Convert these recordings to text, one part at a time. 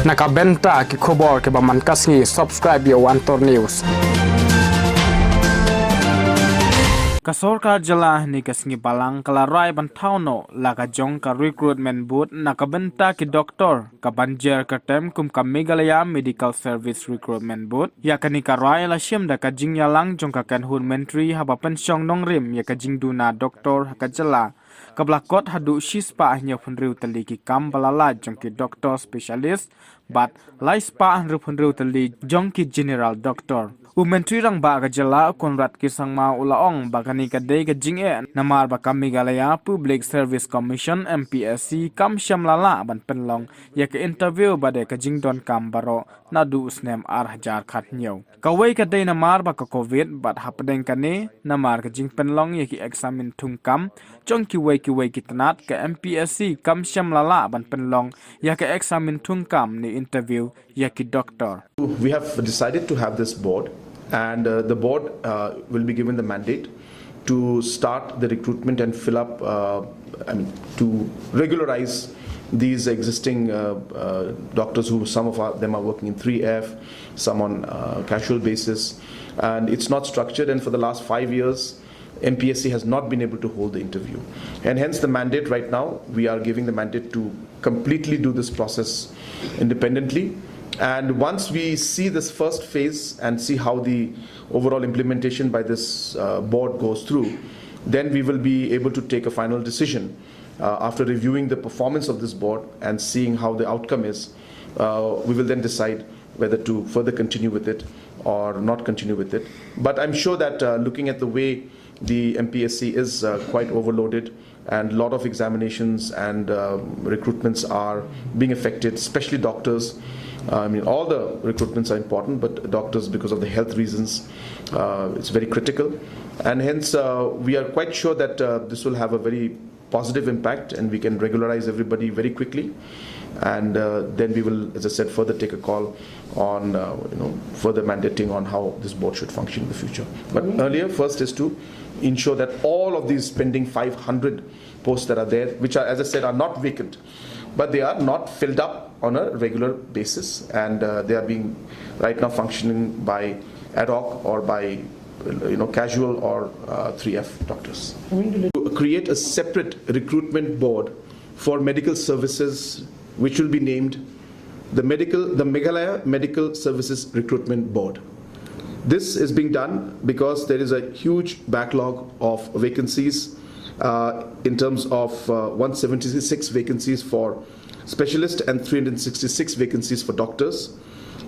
Naka bynta ki khobor ke baman kasngi subscribe yo Antor News. Ka Sorkar jala ni kasngi balang kalarai ban thaw no laga jong ka recruitment boot naka bynta ki doctor ka banjer ka tem kum ka Meghalaya medical service recruitment boot ya kani ka rai la shim da ka jing yalang jong ka kan hun mentri haba pensyong nong rim ya ka jing duna doctor ka jala ka blakot hadu shispa nya phunriu tali ki kam balala jong ki doctor specialist but lai spa phunriu tali jong ki general doctor Menteri rang ba ka jala konrat ki sangma ulaong bagani ka dei ka jinge namar ba kam Meghalaya Public Service Commission MPSC kam shamlala ban penlong ya ka interview ba de ka jingdon kam baro na du usnem ar hajar khat nyaw ka wei ka dei namar ba ka covid bat hapdeng ka ne namar ka jing penlong ya ki examine thung kam chong ki wei ki tanat ka MPSC kam shamlala ban penlong ya ka examine thung kam ni interview ya ki doctor. We have decided to have this board, and the board will be given the mandate to start the recruitment and fill up, to regularize these existing doctors who some of them are working in 3F, some on casual basis, and it's not structured, and for the last 5 years MPSC has not been able to hold the interview, and hence the mandate right now we are giving the mandate to completely do this process independently. And once we see this first phase and see how the overall implementation by this board goes through, then we will be able to take a final decision after reviewing the performance of this board and seeing how the outcome is. We will then decide whether to further continue with it or not continue with it. But I'm sure that looking at the way the MPSC is quite overloaded, and a lot of examinations and recruitments are being affected, especially doctors. All the recruitments are important, but doctors, because of the health reasons, it's very critical, and hence we are quite sure that this will have a very positive impact, and we can regularize everybody very quickly, and then we will, as I said, further take a call on further mandating on how this board should function in the future. But earlier, first is to ensure that all of these pending 500 posts that are there, which are, as I said, are not vacant, but they are not filled up on a regular basis, and they are being right now functioning by ad hoc or by casual or 3F doctors. Create a separate recruitment board for medical services, which will be named the Meghalaya Medical Services Recruitment Board. This is being done because there is a huge backlog of vacancies in terms of 176 vacancies for specialists and 366 vacancies for doctors.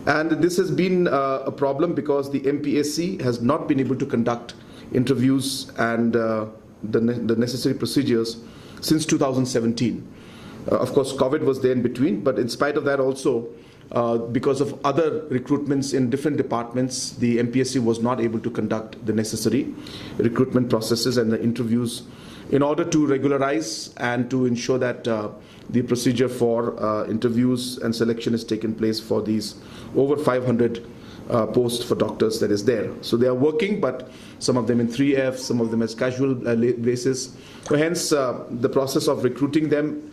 And this has been a problem because the MPSC has not been able to conduct interviews and the necessary procedures since 2017. Of course, COVID was there in between, but in spite of that also, because of other recruitments in different departments, the MPSC was not able to conduct the necessary recruitment processes and the interviews in order to regularize and to ensure that the procedure for interviews and selection is taken place for these over 500 posts for doctors that is there. So they are working, but some of them in 3F, some of them as casual basis. So hence the process of recruiting them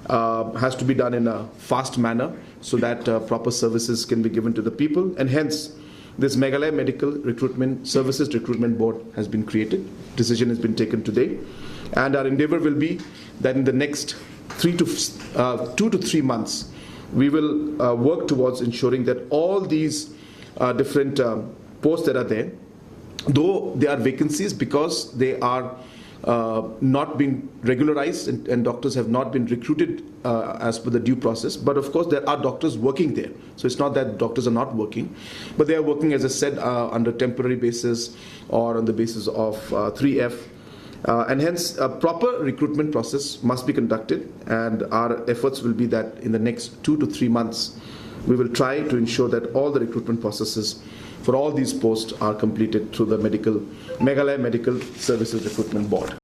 has to be done in a fast manner so that proper services can be given to the people, and hence this Meghalaya Medical Recruitment Services Recruitment Board has been created. Decision has been taken today, and our endeavor will be that in the next 2 to 3 months we will work towards ensuring that all these different posts that are there, though they are vacancies because they are not being regularized and doctors have not been recruited as per the due process, but of course there are doctors working there, so it's not that doctors are not working, but they are working, as I said, under temporary basis or on the basis of 3F, and hence a proper recruitment process must be conducted, and our efforts will be that in the next 2 to 3 months we will try to ensure that all the recruitment processes for all these posts are completed through the Meghalaya Medical Services Recruitment Board.